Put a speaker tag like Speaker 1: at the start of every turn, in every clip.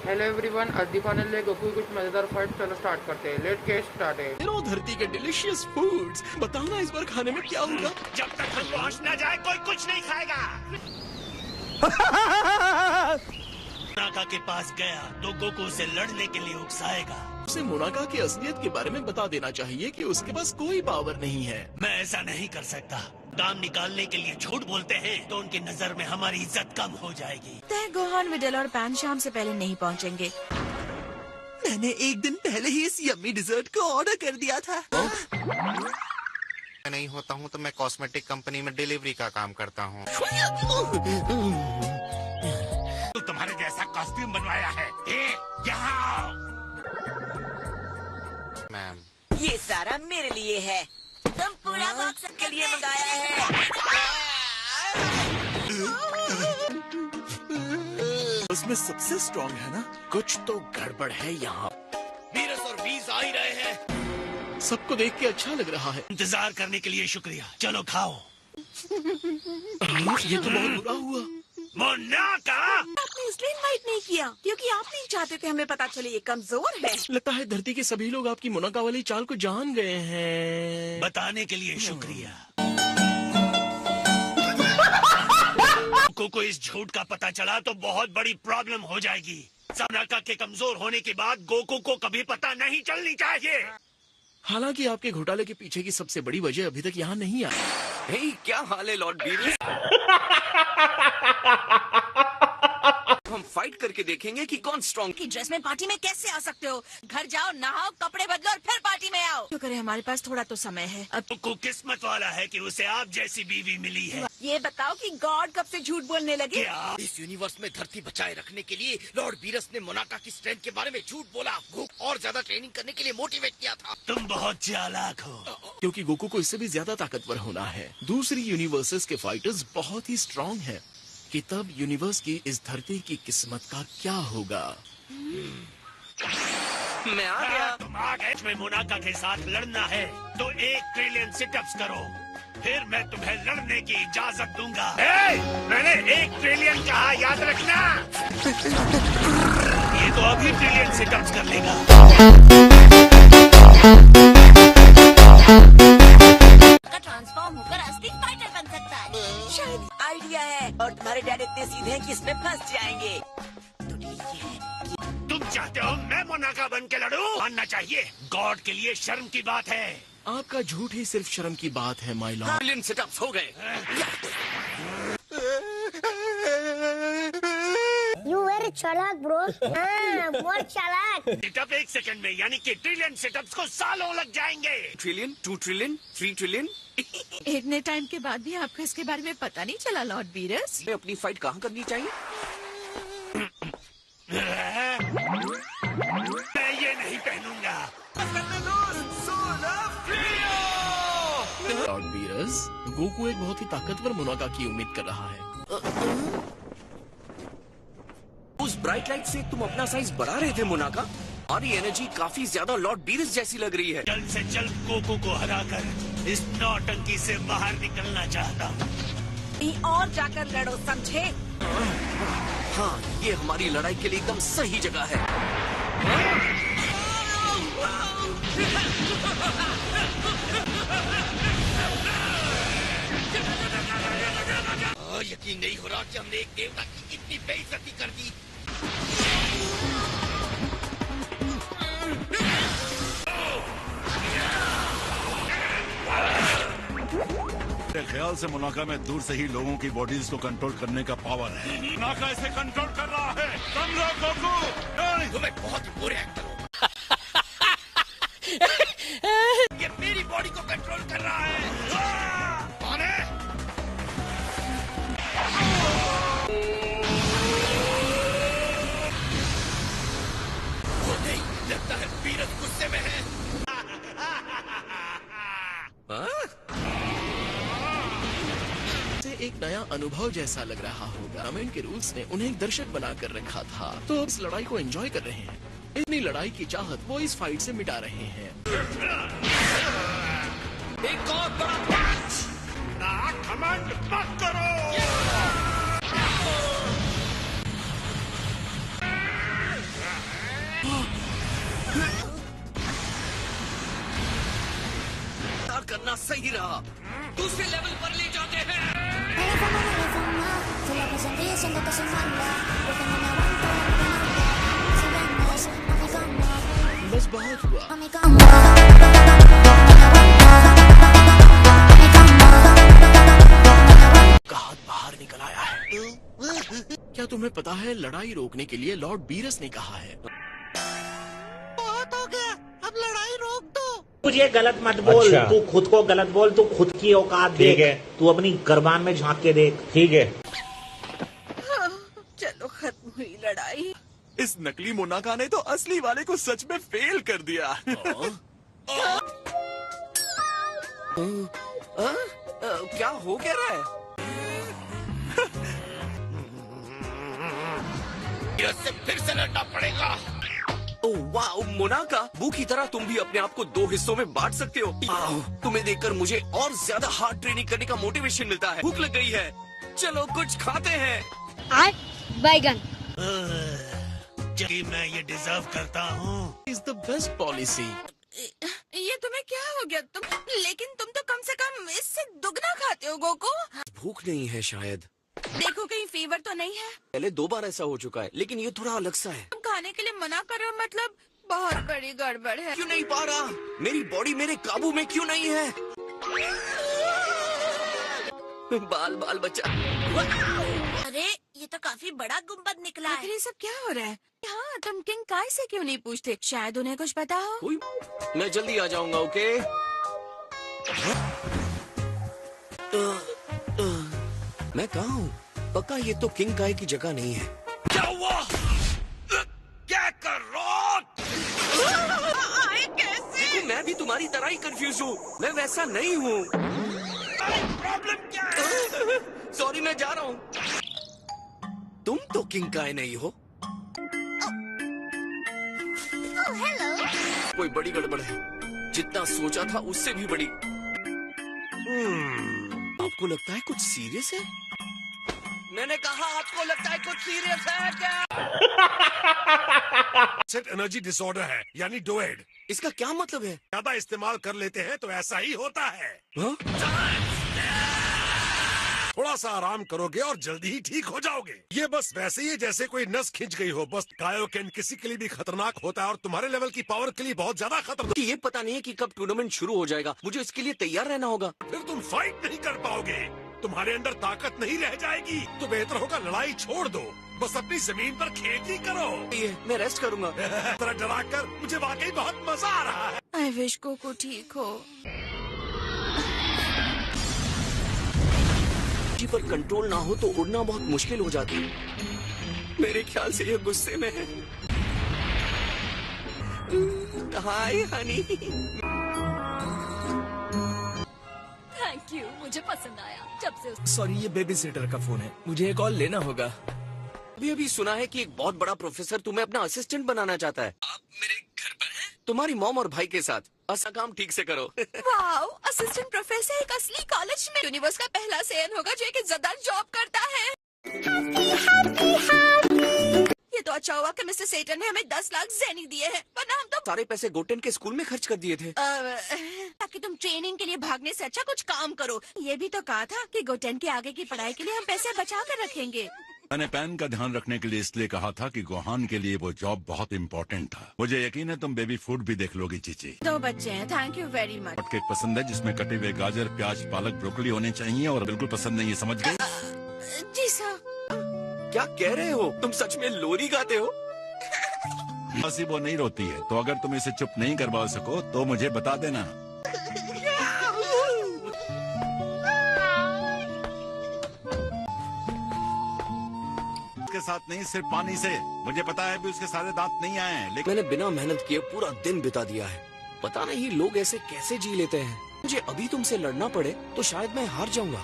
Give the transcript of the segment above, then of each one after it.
Speaker 1: Hello everyone, आज दिखाने लिए गोकू की कुछ मजेदार फाइट। चलो स्टार्ट करते हैं। Let get started.
Speaker 2: धरती के डिलीशियस फूड्स, बताओ ना इस बार खाने में क्या होगा?
Speaker 3: जब तक हम पहुंच न जाए कोई कुछ नहीं खाएगा। मोनाका के पास गया तो गोकू से लड़ने के लिए उकसाएगा।
Speaker 2: उसे मोनाका की असलियत के बारे में बता देना चाहिए कि उसके पास कोई पावर नहीं है।
Speaker 3: मैं ऐसा नहीं कर सकता। दाम निकालने के लिए झूठ बोलते हैं तो उनकी नजर में हमारी इज्जत कम हो जाएगी।
Speaker 4: तय गोहान, विडल और पैन शाम से पहले नहीं पहुंचेंगे।
Speaker 2: मैंने एक दिन पहले ही इस यम्मी डिजर्ट को ऑर्डर कर दिया था।
Speaker 5: मैं नहीं होता हूँ तो मैं कॉस्मेटिक कंपनी में डिलीवरी का काम करता हूँ।
Speaker 3: तो तुम्हारे जैसा कॉस्ट्यूम बनवाया है। यहाँ
Speaker 5: मैम,
Speaker 4: ये सारा मेरे लिए है। तुम पूरा बॉक्स के लिए मंगाया है।
Speaker 2: उसमें सबसे स्ट्रॉन्ग है ना? कुछ तो गड़बड़ है यहाँ।
Speaker 3: वीरस और वीज आ ही रहे हैं।
Speaker 2: सबको देख के अच्छा लग रहा है।
Speaker 3: इंतजार करने के लिए शुक्रिया। चलो खाओ।
Speaker 2: ये तो बहुत बुरा हुआ।
Speaker 3: मोनाका,
Speaker 4: आपने इसलिए इनवाइट नहीं किया क्योंकि आप नहीं चाहते थे हमें पता चले ये कमजोर है।
Speaker 2: लगता है धरती के सभी लोग आपकी मोनाका वाली चाल को जान गए हैं।
Speaker 3: बताने के लिए शुक्रिया। गोकू को इस झूठ का पता चला तो बहुत बड़ी प्रॉब्लम हो जाएगी। मोनाका के कमजोर होने के बाद गोकू को कभी पता नहीं चलनी चाहिए।
Speaker 2: हालांकि आपके घोटाले के पीछे की सबसे बड़ी वजह अभी तक यहाँ नहीं आई।
Speaker 6: हे, क्या हाल है लॉर्ड बीरस? हम फाइट करके देखेंगे कि कौन स्ट्रॉन्ग।
Speaker 4: की ड्रेस में पार्टी में कैसे आ सकते हो? घर जाओ, नहाओ, कपड़े बदलो और फिर पार्टी में आओ। तो करे, हमारे पास थोड़ा तो समय है। अब
Speaker 3: गोकू किस्मत वाला है कि उसे आप जैसी बीवी मिली है।
Speaker 4: ये बताओ कि गॉड कब से झूठ बोलने लगे?
Speaker 3: क्या
Speaker 6: इस यूनिवर्स में धरती बचाए रखने के लिए लॉर्ड बीरस ने मोनाका की स्ट्रेंथ के बारे में झूठ बोला। गोकू और ज्यादा ट्रेनिंग करने के लिए मोटिवेट किया था।
Speaker 3: तुम बहुत चालाक हो।
Speaker 2: क्योंकि गोकू को इससे भी ज्यादा ताकतवर होना है। दूसरी यूनिवर्सेस के फाइटर्स बहुत ही स्ट्रांग हैं। कि तब यूनिवर्स की इस धरती की किस्मत का क्या होगा?
Speaker 6: मैं आ गया।
Speaker 3: तुम आ गए। में मोनाका के साथ लड़ना है तो 1 ट्रिलियन सिटअप्स करो, फिर मैं तुम्हें लड़ने की इजाजत दूंगा। मैंने 1 ट्रिलियन कहा, याद रखना। ये तो अभी ट्रिलियन सिटअप्स कर लेगा।
Speaker 4: ट्रांसफॉर्म होकर असली फाइटर बन सकता है। शायद आइडिया है। और तुम्हारे डैड इतने सीधे हैं कि इसमें फंस जाएंगे। तो ठीक है।
Speaker 3: तुम चाहते हो मैं मोनाका बन के लड़ूं? मानना चाहिए, गॉड के लिए शर्म की बात है।
Speaker 2: आपका झूठ ही सिर्फ शर्म की बात है माय लॉर्ड।
Speaker 6: ट्रिलियन सेटअप्स हो गए।
Speaker 7: You very चालाक ब्रो। हाँ, बहुत चालाक।
Speaker 3: सिटअप 1 सेकंड में, यानी कि ट्रिलियन सिटअप्स को सालों लग जाएंगे।
Speaker 6: Trillion, 2 trillion, 3 trillion.
Speaker 4: इतने टाइम के बाद भी आपको इसके बारे में पता नहीं चला लॉर्ड बीरस?
Speaker 6: मैं अपनी फाइट कहाँ करनी चाहिए?
Speaker 3: मैं ये नहीं पहनूंगा।
Speaker 2: लॉर्ड बीरस, गोकू एक बहुत ही ताकतवर मोनाका की उम्मीद कर रहा है।
Speaker 6: उस ब्राइट लाइट से तुम अपना साइज बढ़ा रहे थे मोनाका। हमारी एनर्जी काफी ज्यादा लॉर्ड बीरस जैसी लग रही है।
Speaker 3: जल्द से जल्द गोकू को हराकर इस नौटंकी से बाहर निकलना चाहता हूँ।
Speaker 4: कहीं और जाकर लड़ो, समझे?
Speaker 6: हाँ, ये हमारी लड़ाई के लिए एकदम सही जगह है। यकीन नहीं हो रहा कि हमने एक देवता की इतनी बेइज्जती कर दी।
Speaker 8: मेरे ख्याल से मोनाका में दूर से ही लोगों की बॉडीज को कंट्रोल करने का पावर है। मोनाका इसे कंट्रोल कर रहा है। समझो गोकू? नहीं,
Speaker 6: तुम्हें बहुत ही बुरे एक्टर हो। ये मेरी बॉडी को कंट्रोल कर रहा है। कौन है? वो नहीं, लगता है बीरस गुस्से में है।
Speaker 2: एक नया अनुभव जैसा लग रहा होगा। टूर्नामेंट के रूल्स ने उन्हें एक दर्शक बनाकर रखा था, तो इस लड़ाई को एंजॉय कर रहे हैं। इतनी लड़ाई की चाहत वो इस फाइट से मिटा रहे हैं।
Speaker 6: एक और बड़ा पंच।
Speaker 3: घमंड मत करो।
Speaker 6: करना सही रहा। दूसरे लेवल पर ले जाते हैं।
Speaker 2: बस बहुत हुआ। का हाथ बाहर निकल आया है। क्या तुम्हें पता है लड़ाई रोकने के लिए लॉर्ड बीरस ने कहा है।
Speaker 6: बहुत हो गया, अब लड़ाई रोक दो।
Speaker 9: तुझे गलत मत बोल। अच्छा। तू खुद को गलत बोल, तू खुद की औकात देख। तू अपनी गरबान में झांक के देख। ठीक है।
Speaker 4: चलो खत्म हुई लड़ाई।
Speaker 2: इस नकली मुनाका ने तो असली वाले को सच में फेल कर दिया।
Speaker 6: क्या हो क्या रहा है? से फिर से लड़ना पड़ेगा।
Speaker 2: ओह वाह मोनाका, बू की तरह तुम भी अपने आप को 2 हिस्सों में बांट सकते हो। तुम्हें देखकर मुझे और ज्यादा हार्ड ट्रेनिंग करने का मोटिवेशन मिलता है। भूख लग गई है, चलो कुछ खाते हैं।
Speaker 7: बैगन।
Speaker 3: मैं ये डिजर्व करता हूँ।
Speaker 2: Is the best policy.
Speaker 4: ये तुम्हें क्या हो गया लेकिन तुम तो कम से कम इससे दुगना खाते हो गोको।
Speaker 2: भूख नहीं है शायद।
Speaker 4: देखो कहीं फीवर तो नहीं है।
Speaker 2: पहले 2 बार ऐसा हो चुका है, लेकिन ये थोड़ा अलग सा है।
Speaker 4: तुम खाने के लिए मना कर रहे हो, मतलब बहुत बड़ी गड़बड़ है।
Speaker 2: क्यों नहीं पा रहा? मेरी बॉडी मेरे काबू में क्यों नहीं है? बाल बाल बच्चा।
Speaker 4: अरे ये तो काफी बड़ा गुम्बद निकला है। ये सब क्या हो रहा है? हाँ, तुम किंग काय से क्यों नहीं पूछते? शायद उन्हें कुछ पता हो।
Speaker 2: मैं जल्दी आ जाऊंगा। ओके। मैं कहाँ हूँ? पक्का ये तो किंग काय की जगह नहीं है।
Speaker 3: क्या हुआ? क्या कर रहा?
Speaker 2: कैसे? मैं भी तुम्हारी तरह ही कंफ्यूज हूँ। मैं वैसा नहीं हूँ।
Speaker 3: प्रॉब्लम क्या है?
Speaker 2: सॉरी, मैं जा रहा हूँ। तुम तो किंग काय नहीं हो। कोई बड़ी गड़बड़ है। जितना सोचा था उससे भी बड़ी। आपको लगता है कुछ सीरियस है? मैंने कहा आपको लगता है कुछ सीरियस है क्या?
Speaker 3: सेट एनर्जी डिसऑर्डर है, यानी डोएड।
Speaker 2: इसका क्या मतलब है?
Speaker 3: ज्यादा इस्तेमाल कर लेते हैं तो ऐसा ही होता है।
Speaker 2: हा?
Speaker 3: थोड़ा सा आराम करोगे और जल्दी ही ठीक हो जाओगे। ये बस वैसे ही है जैसे कोई नस खिंच गई हो। बस कायोकेन किसी के लिए भी खतरनाक होता है और तुम्हारे लेवल की पावर के लिए बहुत ज्यादा खतरनाक।
Speaker 2: ये पता नहीं है कि कब टूर्नामेंट शुरू हो जाएगा। मुझे इसके लिए तैयार रहना होगा।
Speaker 3: फिर तुम फाइट नहीं कर पाओगे, तुम्हारे अंदर ताकत नहीं रह जाएगी। तो बेहतर होगा लड़ाई छोड़ दो, बस अपनी जमीन पर खेती करो।
Speaker 2: मैं रेस्ट करूंगा।
Speaker 3: तरह डरा कर मुझे वाकई बहुत मजा आ रहा है।
Speaker 4: आई विश कोको ठीक हो।
Speaker 2: पर कंट्रोल ना हो तो उड़ना बहुत मुश्किल हो जाती है। मेरे ख्याल से ये गुस्से में है। हाय हनी।
Speaker 4: थैंक यू, मुझे पसंद आया जब से।
Speaker 10: सॉरी, ये बेबी सिटर का फोन है, मुझे एक कॉल लेना होगा।
Speaker 2: अभी सुना है कि एक बहुत बड़ा प्रोफेसर तुम्हें अपना असिस्टेंट बनाना चाहता है। आप मेरे घर पर हैं? तुम्हारी मॉम और भाई के साथ। ऐसा काम ठीक से करो।
Speaker 4: वाओ, असिस्टेंट प्रोफेसर एक असली कॉलेज में यूनिवर्स का पहला सेन होगा जो एक इज्जतदार जॉब करता है। ये तो अच्छा हुआ कि मिस्टर सेटन ने हमें 10 लाख ज़ेनी दिए हैं, वरना हम तो
Speaker 2: सारे पैसे गोटेन के स्कूल में खर्च कर दिए थे।
Speaker 4: ताकि तुम ट्रेनिंग के लिए भागने से अच्छा कुछ काम करो। ये भी तो कहा था कि गोटेन के आगे की पढ़ाई के लिए हम पैसे बचा कर रखेंगे।
Speaker 8: मैंने पैन का ध्यान रखने के लिए इसलिए कहा था कि गोहान के लिए वो जॉब बहुत इम्पोर्टेंट था। मुझे यकीन है तुम बेबी फूड भी देख लोगी चीची।
Speaker 4: 2 बच्चे हैं, thank you very much.
Speaker 8: Hot cake पसंद है जिसमें कटे हुए गाजर, प्याज, पालक, ब्रोकली होने चाहिए और बिल्कुल पसंद नहीं है, समझ गए?
Speaker 4: जी सर।
Speaker 2: क्या कह रहे हो? तुम सच में लोरी गाते हो?
Speaker 8: बसी वो नहीं रोती है, तो अगर तुम इसे चुप नहीं करवा सको तो मुझे बता देना। के साथ नहीं, सिर्फ पानी से। मुझे पता है भी उसके सारे दांत नहीं आए हैं, लेकिन
Speaker 2: मैंने बिना मेहनत किए पूरा दिन बिता दिया है। पता नहीं लोग ऐसे कैसे जी लेते हैं। मुझे अभी तुमसे लड़ना पड़े तो शायद मैं हार जाऊंगा।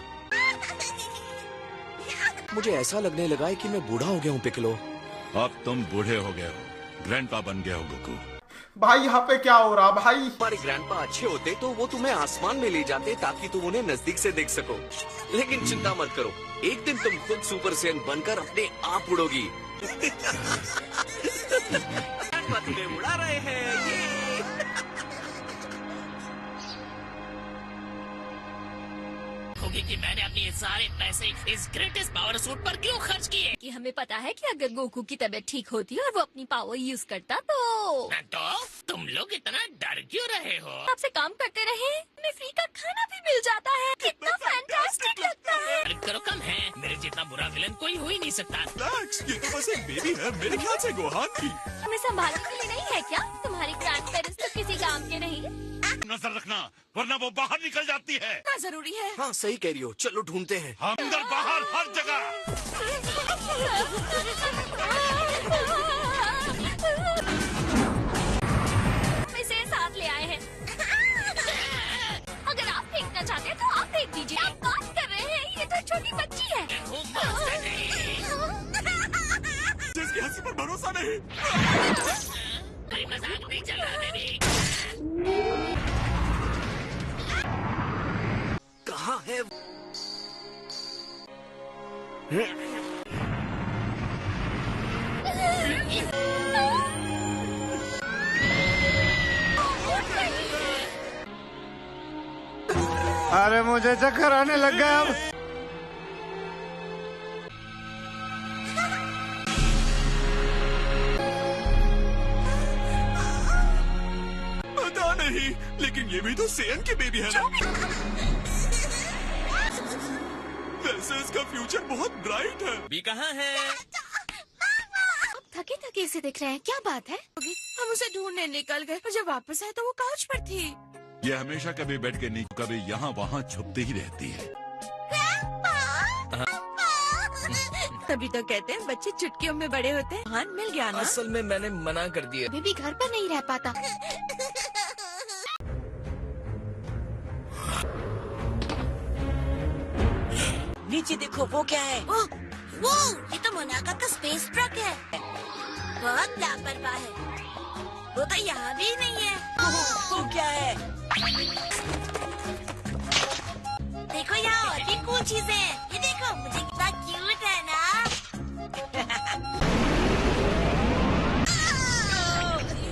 Speaker 2: मुझे ऐसा लगने लगा है कि मैं बूढ़ा हो गया हूँ पिकलो।
Speaker 8: अब तुम बूढ़े हो गए हो, ग्रैंडपा बन गए हो गोकू।
Speaker 1: भाई यहाँ पे क्या हो रहा भाई?
Speaker 2: हमारे ग्रैंडपा अच्छे होते तो वो तुम्हें आसमान में ले जाते ताकि तुम उन्हें नजदीक से देख सको। लेकिन चिंता मत करो, एक दिन तुम खुद सुपर सैयन बनकर अपने आप उड़ोगी। ग्रैंडपा तुम्हें
Speaker 3: कि मैंने अपने ये सारे पैसे इस ग्रेटेस्ट पावर सूट पर क्यों खर्च किए।
Speaker 11: कि हमें पता है कि अगर गोकू की तबीयत ठीक होती और वो अपनी पावर यूज करता तो
Speaker 3: तुम लोग इतना डर क्यों रहे हो?
Speaker 11: आपसे काम करते रहे, हमें फ्री का खाना भी मिल जाता है। कितना फैंटास्टिक लगता है।
Speaker 3: डर करो कम है, मेरे जितना बुरा विलन कोई हो ही नहीं सकता।
Speaker 10: ये तो बस एक बेबी है, मेरे ख्याल से गोहान की।
Speaker 11: हमें संभालने के लिए नहीं है क्या? तुम्हारे ग्रैंड पेरेंट्स तो किसी काम के नहीं।
Speaker 8: नजर रखना वरना वो बाहर निकल जाती है।
Speaker 11: क्या जरूरी है?
Speaker 2: हाँ सही कह रही हो, चलो ढूंढते हैं।
Speaker 8: अंदर बाहर हर जगह।
Speaker 11: इसे साथ ले आए हैं। अगर आप फेंकना चाहते हैं तो आप फेंक दीजिए। आप बात कर रहे हैं, ये तो छोटी बच्ची है।
Speaker 8: जिसकी हंसी पर भरोसा नहीं।
Speaker 3: कोई मजाक नहीं चल रहा बेबी।
Speaker 2: कहाँ है?
Speaker 1: अरे मुझे चक्कर आने लग गया अब।
Speaker 10: पता नहीं, लेकिन ये भी तो सेन की बेबी है ना। वैसे इसका फ्यूचर बहुत ब्राइट है।
Speaker 3: भी कहाँ है?
Speaker 11: थके थके से दिख रहे हैं, क्या बात है?
Speaker 4: हम उसे ढूंढने निकल गए और जब वापस आए तो वो काउच पर थी।
Speaker 8: ये हमेशा कभी बेड के नीचे कभी यहाँ वहाँ छुपती ही रहती है।
Speaker 4: तभी तो कहते हैं बच्चे चुटकियों में बड़े होते हैं। हाँ मिल गया ना।
Speaker 10: असल में मैंने मना कर दिया।
Speaker 11: अभी भी घर पर नहीं रह पाता।
Speaker 4: नीचे देखो, वो क्या है? वो ये तो मोनाका का स्पेस ट्रक है। बहुत लापरवाह है। वो तो यहाँ भी नहीं है। वो क्या है? देखो यहाँ और भी कूल चीजें हैं। ये देखो, मुझे कितना क्यूट है ना।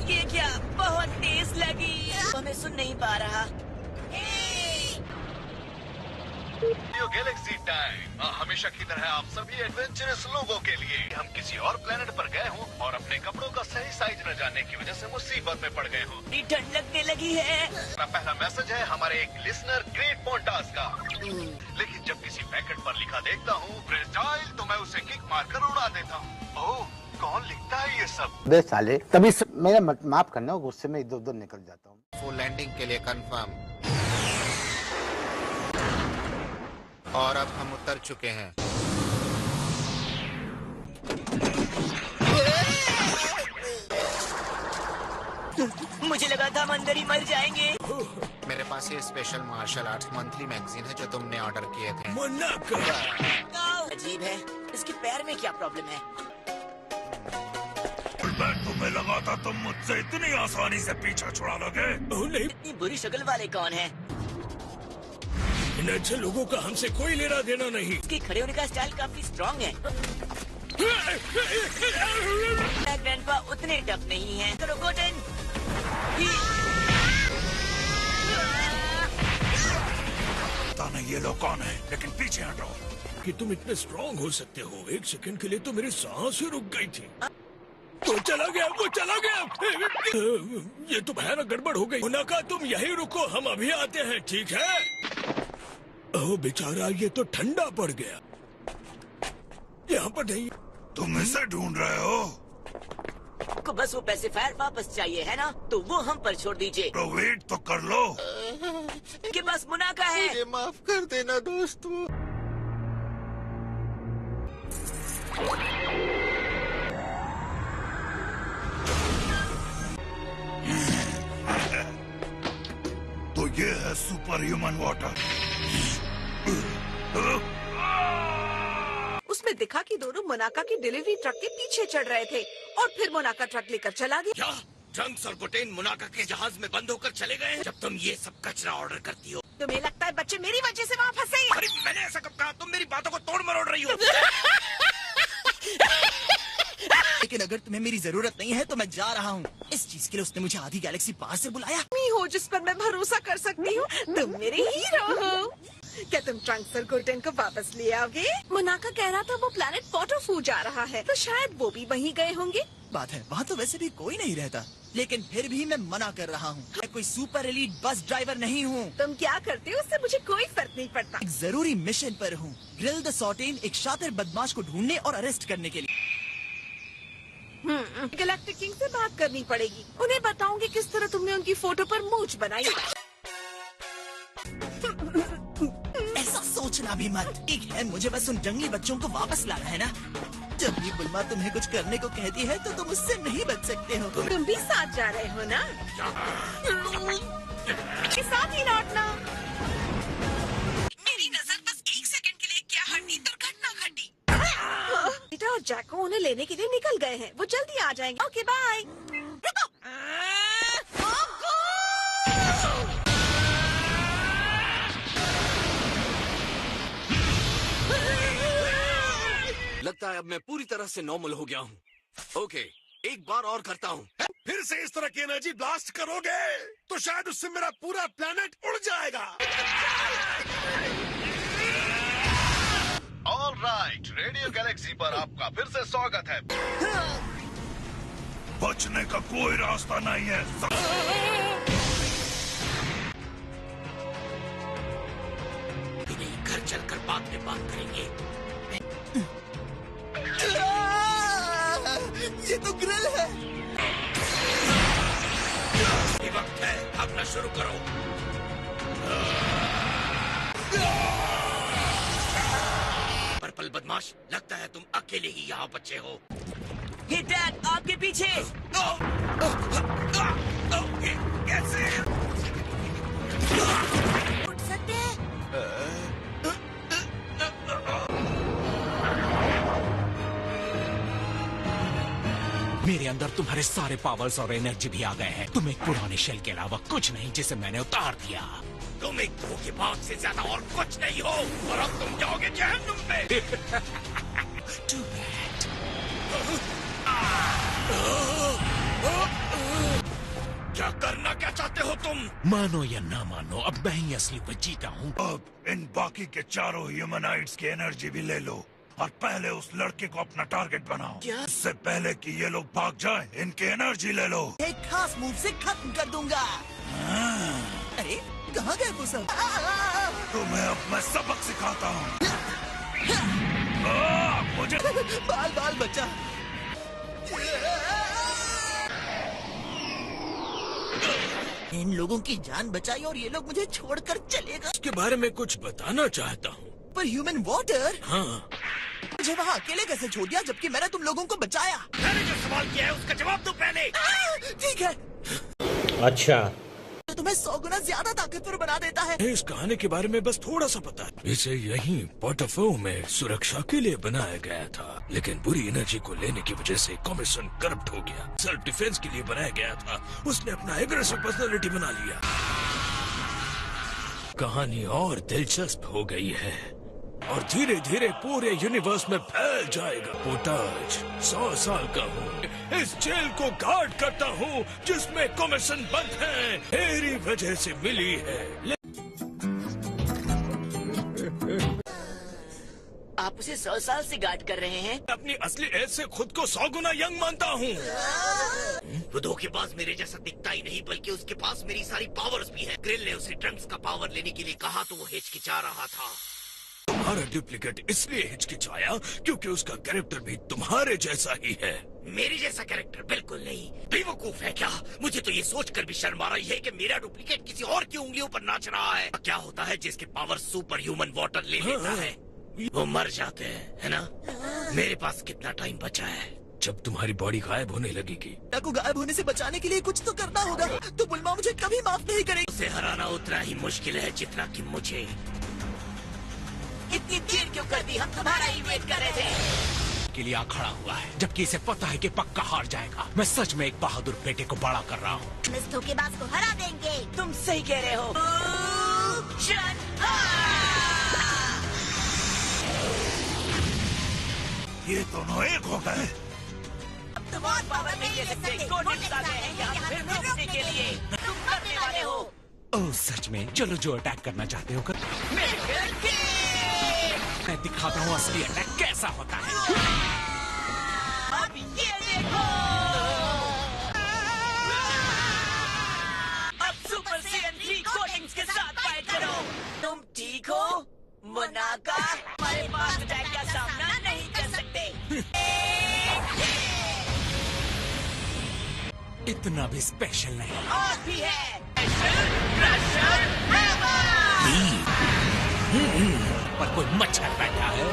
Speaker 4: ये क्या? बहुत तेज लगी। हमें सुन नहीं पा रहा।
Speaker 12: गैलेक्सी टाइम हमेशा की तरह आप सभी एडवेंचरस लोगों के लिए हम किसी और प्लेनेट पर गए हों और अपने कपड़ों का सही साइज न जानने की वजह से मुसीबत में पड़ गए हों।
Speaker 4: ठंड लगने लगी है।
Speaker 12: मेरा पहला मैसेज है हमारे एक लिसनर ग्रेट पोंटास का। लेकिन जब किसी पैकेट पर लिखा देखता हूँ फ्रेजाइल तो मैं उसे किक मारकर उड़ा देता हूँ। ओह, कौन लिखता है ये सब?
Speaker 13: बे साले, तभी मेरा माफ करना, गुस्से में इधर उधर निकल जाता हूँ।
Speaker 5: फुल लैंडिंग के लिए कंफर्म। और अब हम उतर चुके हैं।
Speaker 4: मुझे लगा था हम अंदर ही मर जाएंगे।
Speaker 5: मेरे पास ये special martial arts monthly magazine है जो तुमने ऑर्डर किए थे।
Speaker 4: अजीब है, इसके पैर में क्या प्रॉब्लम है?
Speaker 8: मैं तुम्हें लगा था तुम मुझसे इतनी आसानी से पीछा छुड़ा लोगे।
Speaker 10: नहीं,
Speaker 4: इतनी बुरी शक्ल वाले कौन है?
Speaker 10: इन अच्छे लोगों का हमसे कोई लेना देना नहीं।
Speaker 4: इसके खड़े होने का स्टाइल काफी स्ट्रॉन्ग है। ग्रैंडपा उतने टफ नहीं है। करो गोटन।
Speaker 8: पता नहीं ये लोग कौन है, लेकिन पीछे हटो।
Speaker 10: कि तुम इतने स्ट्रॉन्ग हो सकते हो, एक सेकंड के लिए तो मेरी सांस ही रुक गई थी। वो चला गया, वो चला गया। ये तो भयानक गड़बड़ हो गई। मोनाका तुम यहीं रुको, हम अभी आते हैं, ठीक है? ओह बेचारा, ये तो ठंडा पड़ गया। यहाँ पर नहीं।
Speaker 8: तुम इसे ढूंढ रहे हो?
Speaker 4: को बस वो पैसे फायर वापस चाहिए है ना, तो वो हम पर छोड़ दीजिए।
Speaker 8: तो वेट तो कर लो।
Speaker 4: इनके पास मुनाका है।
Speaker 5: मुझे माफ कर देना दोस्तों।
Speaker 8: तो ये है सुपर ह्यूमन वाटर।
Speaker 4: उसमें दिखा कि दोनों मोनाका की डिलीवरी ट्रक के पीछे चढ़ रहे थे और फिर मोनाका ट्रक लेकर चला गया।
Speaker 6: क्या ट्रंक्स और गोटेन मोनाका के जहाज में बंद होकर चले गए? जब तुम ये सब कचरा ऑर्डर करती हो,
Speaker 4: तुम्हें लगता है बच्चे मेरी वजह से वहाँ फंसे?
Speaker 6: अरे मैंने ऐसा कब कहा? तुम मेरी बातों को तोड़ मरोड़ रही हो।
Speaker 14: लेकिन अगर तुम्हें मेरी जरूरत नहीं है तो मैं जा रहा हूँ। इस चीज के लिए उसने मुझे आधी गैलेक्सी बाहर से बुलाया।
Speaker 4: तुम ही हो जिस पर मैं भरोसा कर सकती हूँ। तुम मेरे हीरो हो।
Speaker 15: क्या तुम ट्रंक्स और गोल्डन को वापस ले आओगे? मोनाका कह रहा था वो प्लैनेट पोटोफू जा रहा है, तो शायद वो भी वहीं गए होंगे।
Speaker 14: बात है, वहाँ तो वैसे भी कोई नहीं रहता, लेकिन फिर भी मैं मना कर रहा हूँ। मैं कोई सुपर एलीट बस ड्राइवर नहीं हूँ।
Speaker 15: तुम क्या करते हो उससे मुझे कोई फर्क नहीं पड़ता।
Speaker 14: एक जरूरी मिशन पर हूँ, ग्रिल द सॉर्टेन एक शातिर बदमाश को ढूंढने और अरेस्ट करने के लिए।
Speaker 15: गैलेक्टिक किंग से बात करनी पड़ेगी। उन्हें बताऊंगी किस तरह तुमने उनकी फोटो पर मूंछ बनाई।
Speaker 14: ऐसा सोचना भी मत। ठीक है, मुझे बस उन जंगली बच्चों को वापस लाना है ना। जब भी बुल्मा तुम्हें कुछ करने को कहती है तो तुम उससे नहीं बच सकते हो।
Speaker 15: तुम भी साथ जा रहे हो ना? के साथ ही लौटना। मेरी नजर बस 1 सेकंड के लिए क्या हड्डी दुर्घटना घटी। बेटा और जैको उन्हें लेने के लिए निकल गए हैं। वो जल्दी आ जाएंगे। Okay bye.
Speaker 2: लगता है अब मैं पूरी तरह से नॉर्मल हो गया हूँ। ओके, एक बार और करता हूँ।
Speaker 10: फिर से इस तरह की एनर्जी ब्लास्ट करोगे तो शायद उससे मेरा पूरा प्लेनेट उड़ जाएगा।
Speaker 12: ऑलराइट, रेडियो गैलेक्सी पर आपका फिर से स्वागत है।
Speaker 8: बचने का कोई रास्ता नहीं है।
Speaker 6: घर चलकर बाद में बात करेंगे।
Speaker 14: ये तो ग्रिल है।
Speaker 6: ये वक्त है, भागना शुरू करो। पर्पल बदमाश, लगता है तुम अकेले ही यहाँ बचे हो।
Speaker 4: ये डैड आपके पीछे।
Speaker 6: कैसे
Speaker 4: उठ सकते हैं?
Speaker 16: मेरे अंदर तुम्हारे सारे पावर्स और एनर्जी भी आ गए हैं। तुम एक पुराने शेल के अलावा कुछ नहीं जिसे मैंने उतार दिया।
Speaker 6: तुम एक धोखेबाज से ज्यादा और कुछ नहीं हो, और अब तुम जाओगे जहन्नुम में।
Speaker 16: Too bad.
Speaker 6: क्या करना क्या चाहते हो तुम?
Speaker 16: मानो या ना मानो, अब मैं ही असली पर जीता हूँ।
Speaker 8: अब इन बाकी के चारों ह्यूमनाइट्स की एनर्जी भी ले लो और पहले उस लड़के को अपना टारगेट बनाओ।
Speaker 14: क्या?
Speaker 8: इससे पहले कि ये लोग भाग जाएं, इनकी एनर्जी ले लो।
Speaker 14: एक खास मूव से खत्म कर दूंगा। अरे कहाँ गए वो सब?
Speaker 8: तुम्हें अब मैं सबक सिखाता हूँ। मुझे
Speaker 14: बाल बाल बच्चा। इन लोगों की जान बचाई और ये लोग मुझे छोड़कर चलेगा।
Speaker 10: इसके बारे में कुछ बताना चाहता हूँ।
Speaker 14: पर ह्यूमन वाटर?
Speaker 10: हाँ।
Speaker 14: मुझे वहाँ अकेले कैसे छोड़ दिया जबकि मैंने तुम लोगों को बचाया?
Speaker 6: मैंने जो सवाल किया है उसका जवाब दो पहले।
Speaker 14: ठीक है।
Speaker 9: अच्छा,
Speaker 14: तो तुम्हें 100 गुना ज्यादा ताकतवर बना देता है।
Speaker 10: इस कहानी के बारे में बस थोड़ा सा पता है। इसे यहीं पोटोफू में सुरक्षा के लिए बनाया गया था, लेकिन बुरी एनर्जी को लेने की वजह से कमीशन करप्ट हो गया। सेल्फ डिफेंस के लिए बनाया गया था, उसने अपना एग्रेसिव पर्सनालिटी बना लिया। कहानी और दिलचस्प हो गई है और धीरे धीरे पूरे यूनिवर्स में फैल जाएगा। पोटाज 100 साल का हूँ, इस जेल को गार्ड करता हूँ जिसमें कमीशन बंद है, मेरी वजह से मिली है।
Speaker 4: आप उसे 100 साल से गार्ड कर रहे हैं?
Speaker 10: अपनी असली एज से खुद को 100 गुना यंग मानता हूँ।
Speaker 6: वो धोखेबाज मेरे जैसा दिखता ही नहीं, बल्कि उसके पास मेरी सारी पावर्स भी है। ग्रिल ने उसे ट्रंक्स का पावर लेने के लिए कहा तो वो हिचकिचा रहा था।
Speaker 10: तुम्हारा डुप्लीकेट इसलिए हिचकिचाया क्योंकि उसका कैरेक्टर भी तुम्हारे जैसा ही है।
Speaker 6: मेरी जैसा कैरेक्टर बिल्कुल नहीं। बेवकूफ है क्या? मुझे तो ये सोचकर भी शर्म आ रही है कि मेरा डुप्लीकेट किसी और की उंगलियों पर नाच रहा है। क्या होता है जिसके पावर सुपर ह्यूमन वाटर ले लेता है, वो मर जाते हैं, है ना? मेरे पास कितना टाइम बचा है?
Speaker 10: जब तुम्हारी बॉडी गायब होने लगेगी।
Speaker 14: को गायब होने से बचाने के लिए कुछ तो करना होगा। तो बुल्मा मुझे कभी माफ नहीं करेगी।
Speaker 6: उसे हराना उतना ही मुश्किल है जितना कि मुझे।
Speaker 4: इतनी देर क्यों कर दी? हम तुम्हारा ही वेट कर रहे थे।
Speaker 16: के लिए आ खड़ा हुआ है, जबकि इसे पता है कि पक्का हार जाएगा। मैं सच में एक बहादुर बेटे को बड़ा कर रहा हूँ।
Speaker 7: हम इस धोखेबाज को हरा देंगे।
Speaker 4: तुम सही कह रहे हो।
Speaker 8: ये दोनों एक हो गए।
Speaker 4: अब तुम और पावर नहीं ले सकते। कोर्डिनेट्स आ गए हैं यहाँ फिर रोकने के लिए। तुम करने वाले हो।
Speaker 16: ओह सच में, चलो जो अटैक करना चाहते हो कर। मैं दिखाता हूँ असली अटैक कैसा होता है।
Speaker 4: अब ये देखो, अब सुपर CN3 कोटिंग्स के साथ फाइट करो। तुम ठीक हो मोनाका? हमारे पास अटैक का सामना नहीं कर सकते।
Speaker 16: इतना भी स्पेशल नहीं।
Speaker 4: और भी है
Speaker 16: पर कोई मच्छर बैठा है।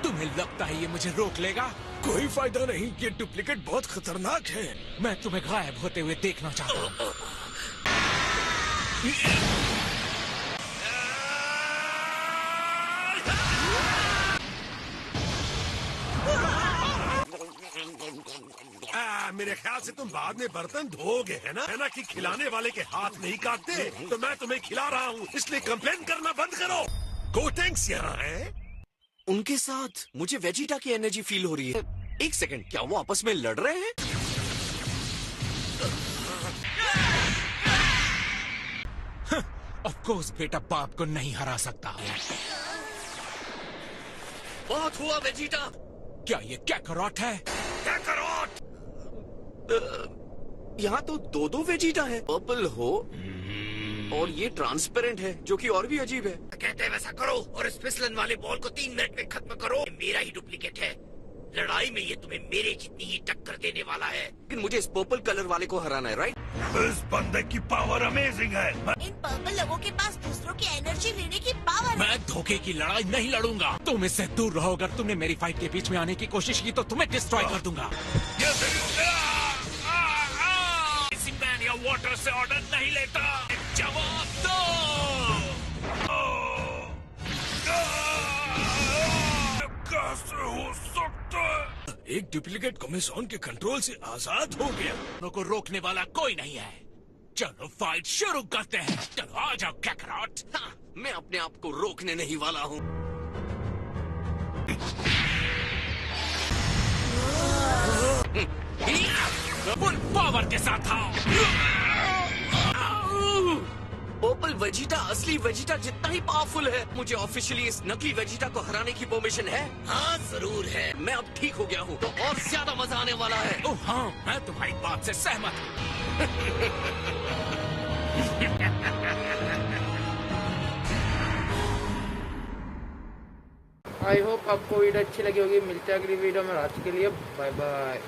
Speaker 16: तुम्हें लगता है ये मुझे रोक लेगा?
Speaker 10: कोई फायदा नहीं, ये डुप्लीकेट बहुत खतरनाक है।
Speaker 16: मैं तुम्हें गायब होते हुए देखना चाहता हूँ।
Speaker 10: मेरे ख्याल से तुम बाद में बर्तन धोगे, है ना कि खिलाने वाले के हाथ नहीं काटते। तो मैं तुम्हें खिला रहा हूँ, इसलिए कंप्लेन करना बंद करो। कोटेंग्स यहाँ है।
Speaker 2: उनके साथ मुझे वेजिटा की एनर्जी फील हो रही है। एक सेकंड, क्या वो आपस में लड़ रहे हैं?
Speaker 16: ऑफ कोर्स बेटा बाप को नहीं हरा सकता।
Speaker 2: बहुत हुआ वेजिटा।
Speaker 16: क्या ये कैकरॉट है?
Speaker 2: कैकरॉट! यहाँ तो दो वेजिटा है। पर्पल हो और ये ट्रांसपेरेंट है, जो कि और भी अजीब है।
Speaker 6: कहते हैं वैसा करो और इस फिसलन वाले बॉल को 3 मिनट में खत्म करो। ये मेरा ही डुप्लीकेट है। लड़ाई में ये तुम्हें मेरे जितनी ही टक्कर देने वाला है।
Speaker 2: लेकिन मुझे इस पर्पल कलर वाले को हराना है, राइट?
Speaker 10: इस बंदे की पावर अमेजिंग है।
Speaker 4: इन पर्पल लोगों के पास दूसरों की एनर्जी लेने की पावर है।
Speaker 16: मैं धोखे की लड़ाई नहीं लड़ूंगा। तुम इससे दूर रहो। अगर तुमने मेरी फाइट के बीच में आने की कोशिश की तो तुम्हें डिस्ट्रॉय कर दूंगा।
Speaker 10: मैन या वाटर से ऑर्डर नहीं लेता। जवाब दो। कैसे हो सकता है? एक डुप्लीकेट कमीशन के कंट्रोल से आजाद हो गया।
Speaker 16: को रोकने वाला कोई नहीं है। चलो फाइट शुरू करते हैं। चलो आ जाओ कैकरॉट।
Speaker 2: हाँ, मैं अपने आप को रोकने नहीं वाला हूँ।
Speaker 16: फुल पावर के साथ आओ।
Speaker 2: पर्पल वेजिटा असली वेजिटा जितना ही पावरफुल है। मुझे ऑफिशियली इस नकली वेजिटा को हराने की परमिशन है?
Speaker 6: हाँ जरूर है।
Speaker 2: मैं अब ठीक हो गया हूँ तो और ज्यादा मजा आने वाला है।
Speaker 16: ओह हाँ, मैं तुम्हारी बात से सहमत हूँ।
Speaker 1: आई होप आपको वीडियो अच्छी लगी होगी। मिलते हैं अगली वीडियो में। आज के लिए बाय बाय।